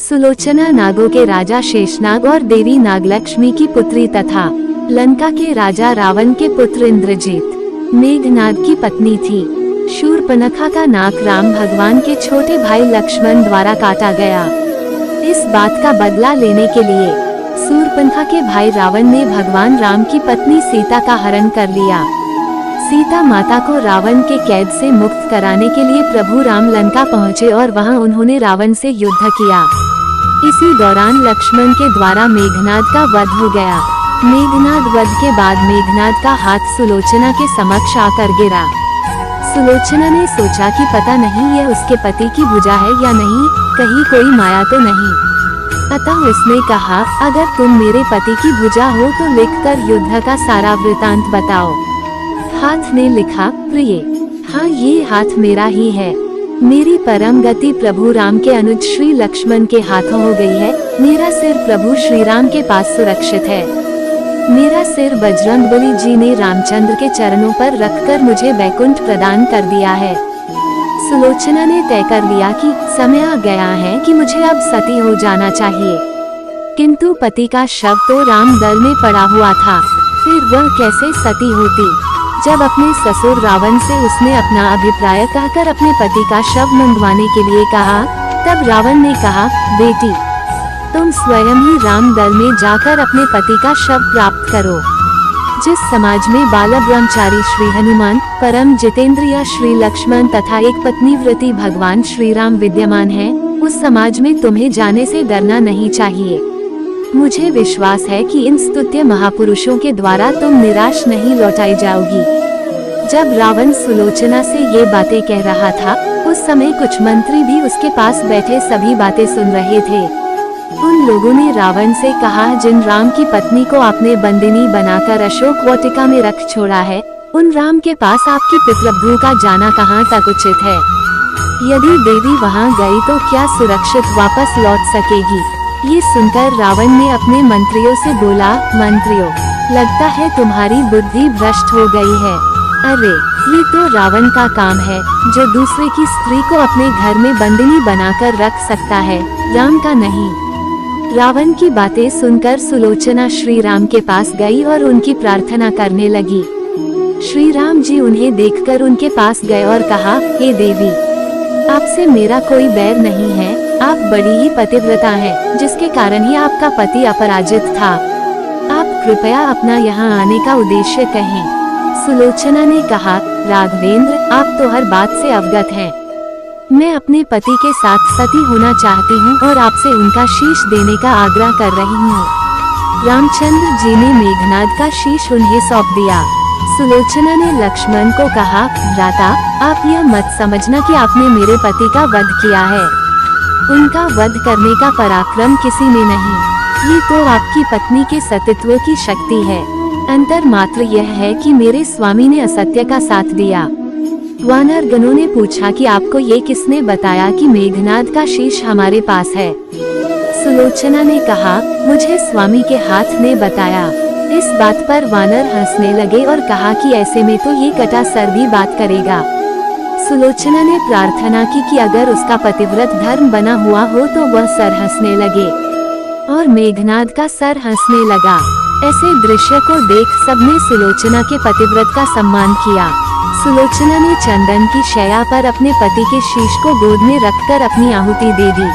सुलोचना नागों के राजा शेषनाग और देवी नागलक्ष्मी की पुत्री तथा लंका के राजा रावण के पुत्र इंद्रजीत मेघनाद की पत्नी थी। शूर्पणखा का नाक राम भगवान के छोटे भाई लक्ष्मण द्वारा काटा गया। इस बात का बदला लेने के लिए शूर्पणखा के भाई रावण ने भगवान राम की पत्नी सीता का हरण कर लिया। सीता माता को रावण के कैद से मुक्त कराने के लिए प्रभु राम लंका पहुँचे और वहां उन्होंने रावण से युद्ध किया। इसी दौरान लक्ष्मण के द्वारा मेघनाद का वध हो गया। मेघनाद वध के बाद मेघनाद का हाथ सुलोचना के समक्ष आकर गिरा। सुलोचना ने सोचा कि पता नहीं यह उसके पति की भुजा है या नहीं, कहीं कोई माया तो नहीं। अतः उसने कहा, अगर तुम मेरे पति की भुजा हो तो लिखकर युद्ध का सारा वृतांत बताओ। हाथ ने लिखा, प्रिय, हाँ ये हाथ मेरा ही है। मेरी परम गति प्रभु राम के अनुज श्री लक्ष्मण के हाथों हो गई है। मेरा सिर प्रभु श्री राम के पास सुरक्षित है। मेरा सिर बजरंगबली जी ने रामचंद्र के चरणों पर रखकर मुझे वैकुंठ प्रदान कर दिया है। सुलोचना ने तय कर लिया कि समय आ गया है कि मुझे अब सती हो जाना चाहिए। किंतु पति का शव तो रामदल में पड़ा हुआ था, फिर वह कैसे सती होती। जब अपने ससुर रावण से उसने अपना अभिप्राय कहकर अपने पति का शव मंगवाने के लिए कहा, तब रावण ने कहा, बेटी तुम स्वयं ही रामदल में जाकर अपने पति का शव प्राप्त करो। जिस समाज में बाल ब्रह्मचारी श्री हनुमान, परम जितेंद्रिय श्री लक्ष्मण तथा एक पत्नी व्रती भगवान श्री राम विद्यमान है, उस समाज में तुम्हें जाने से डरना नहीं चाहिए। मुझे विश्वास है कि इन स्तुत्य महापुरुषों के द्वारा तुम निराश नहीं लौटाई जाओगी। जब रावण सुलोचना से ये बातें कह रहा था, उस समय कुछ मंत्री भी उसके पास बैठे सभी बातें सुन रहे थे। उन लोगों ने रावण से कहा, जिन राम की पत्नी को आपने बंदिनी बनाकर अशोक वाटिका में रख छोड़ा है, उन राम के पास आपकी पितृव्यू का जाना कहाँ तक उचित है। यदि देवी वहाँ गई तो क्या सुरक्षित वापस लौट सकेगी। ये सुनकर रावण ने अपने मंत्रियों से बोला, मंत्रियों, लगता है तुम्हारी बुद्धि भ्रष्ट हो गई है। अरे ये तो रावण का काम है जो दूसरे की स्त्री को अपने घर में बंदिनी बनाकर रख सकता है, राम का नहीं। रावण की बातें सुनकर सुलोचना श्री राम के पास गई और उनकी प्रार्थना करने लगी। श्री राम जी उन्हें देखकर उनके पास गए और कहा, हे देवी, आपसे मेरा कोई बैर नहीं है। आप बड़ी ही पतिव्रता हैं, जिसके कारण ही आपका पति अपराजित था। आप कृपया अपना यहाँ आने का उद्देश्य कहें। सुलोचना ने कहा, राघवेंद्र, आप तो हर बात से अवगत हैं। मैं अपने पति के साथ सती होना चाहती हूँ और आपसे उनका शीश देने का आग्रह कर रही हूँ। रामचंद्र जी ने मेघनाद का शीश उन्हें सौंप दिया। सुलोचना ने लक्ष्मण को कहा, भ्राता, आप यह मत समझना कि आपने मेरे पति का वध किया है। उनका वध करने का पराक्रम किसी में नहीं, ये तो आपकी पत्नी के सतीत्व की शक्ति है। अंतर मात्र यह है कि मेरे स्वामी ने असत्य का साथ दिया। वानर गणों ने पूछा कि आपको ये किसने बताया कि मेघनाद का शीश हमारे पास है। सुलोचना ने कहा, मुझे स्वामी के हाथ ने बताया। इस बात पर वानर हंसने लगे और कहा कि ऐसे में तो ये कटा सर भी बात करेगा। सुलोचना ने प्रार्थना की कि अगर उसका पतिव्रत धर्म बना हुआ हो तो वह सर हंसने लगे, और मेघनाद का सर हंसने लगा। ऐसे दृश्य को देख सबने सुलोचना के पतिव्रत का सम्मान किया। सुलोचना ने चंदन की शैया पर अपने पति के शीश को गोद में रखकर अपनी आहुति दे दी।